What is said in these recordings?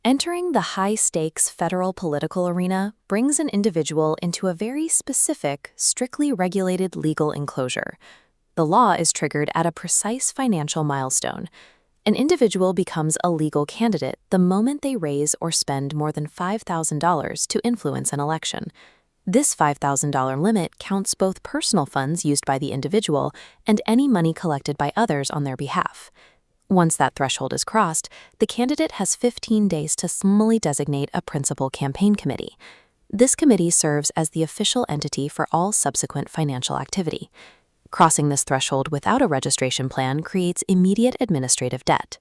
Entering the high-stakes federal political arena brings an individual into a very specific, strictly regulated legal enclosure. The law is triggered at a precise financial milestone. An individual becomes a legal candidate the moment they raise or spend more than $5,000 to influence an election. This $5,000 limit counts both personal funds used by the individual and any money collected by others on their behalf. Once that threshold is crossed, the candidate has 15 days to formally designate a principal campaign committee. This committee serves as the official entity for all subsequent financial activity. Crossing this threshold without a registration plan creates immediate administrative debt.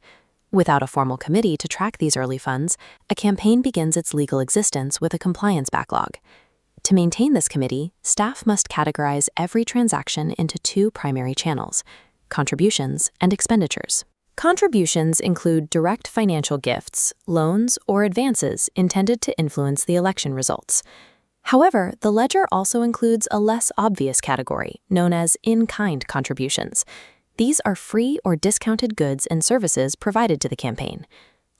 Without a formal committee to track these early funds, a campaign begins its legal existence with a compliance backlog. To maintain this committee, staff must categorize every transaction into two primary channels: contributions and expenditures. Contributions include direct financial gifts, loans, or advances intended to influence the election results. However, the ledger also includes a less obvious category, known as in-kind contributions. These are free or discounted goods and services provided to the campaign.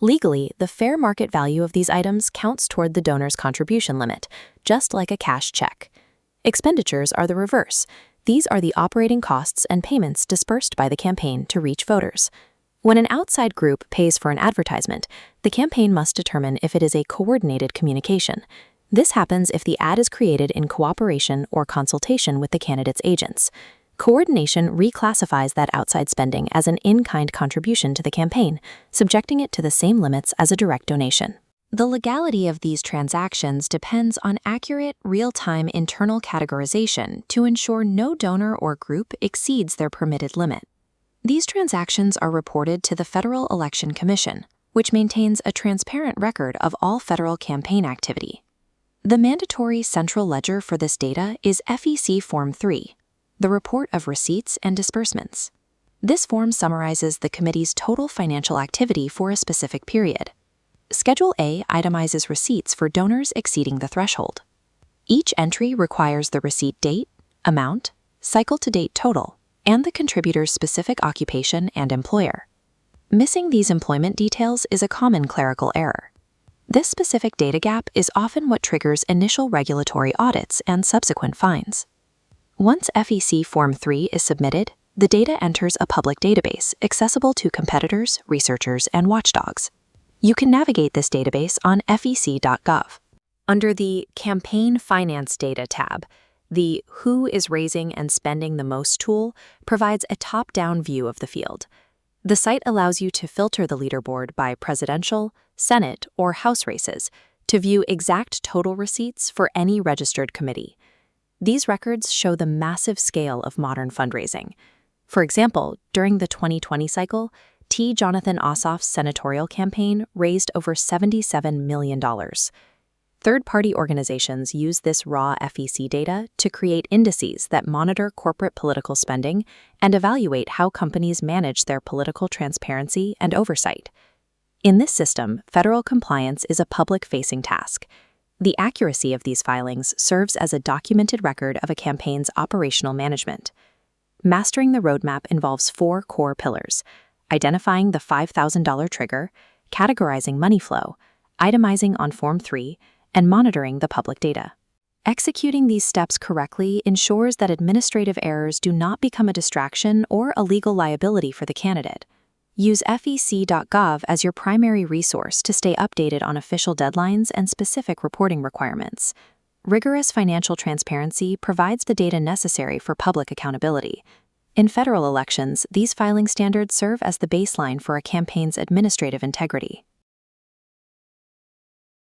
Legally, the fair market value of these items counts toward the donor's contribution limit, just like a cash check. Expenditures are the reverse. These are the operating costs and payments dispersed by the campaign to reach voters. When an outside group pays for an advertisement, the campaign must determine if it is a coordinated communication. This happens if the ad is created in cooperation or consultation with the candidate's agents. Coordination reclassifies that outside spending as an in-kind contribution to the campaign, subjecting it to the same limits as a direct donation. The legality of these transactions depends on accurate, real-time internal categorization to ensure no donor or group exceeds their permitted limit. These transactions are reported to the Federal Election Commission, which maintains a transparent record of all federal campaign activity. The mandatory central ledger for this data is FEC Form 3, the Report of Receipts and Disbursements. This form summarizes the committee's total financial activity for a specific period. Schedule A itemizes receipts for donors exceeding the threshold. Each entry requires the receipt date, amount, cycle-to-date total, and the contributor's specific occupation and employer. Missing these employment details is a common clerical error. This specific data gap is often what triggers initial regulatory audits and subsequent fines. Once FEC Form 3 is submitted, the data enters a public database accessible to competitors, researchers, and watchdogs. You can navigate this database on fec.gov. Under the Campaign Finance Data tab, the Who is Raising and Spending the Most tool provides a top-down view of the field. The site allows you to filter the leaderboard by presidential, Senate, or House races to view exact total receipts for any registered committee. These records show the massive scale of modern fundraising. For example, during the 2020 cycle, T. Jonathan Ossoff's senatorial campaign raised over $77 million. Third-party organizations use this raw FEC data to create indices that monitor corporate political spending and evaluate how companies manage their political transparency and oversight. In this system, federal compliance is a public-facing task. The accuracy of these filings serves as a documented record of a campaign's operational management. Mastering the roadmap involves 4 core pillars: identifying the $5,000 trigger, categorizing money flow, itemizing on Form 3, and monitoring the public data. Executing these steps correctly ensures that administrative errors do not become a distraction or a legal liability for the candidate. Use fec.gov as your primary resource to stay updated on official deadlines and specific reporting requirements. Rigorous financial transparency provides the data necessary for public accountability. In federal elections, these filing standards serve as the baseline for a campaign's administrative integrity.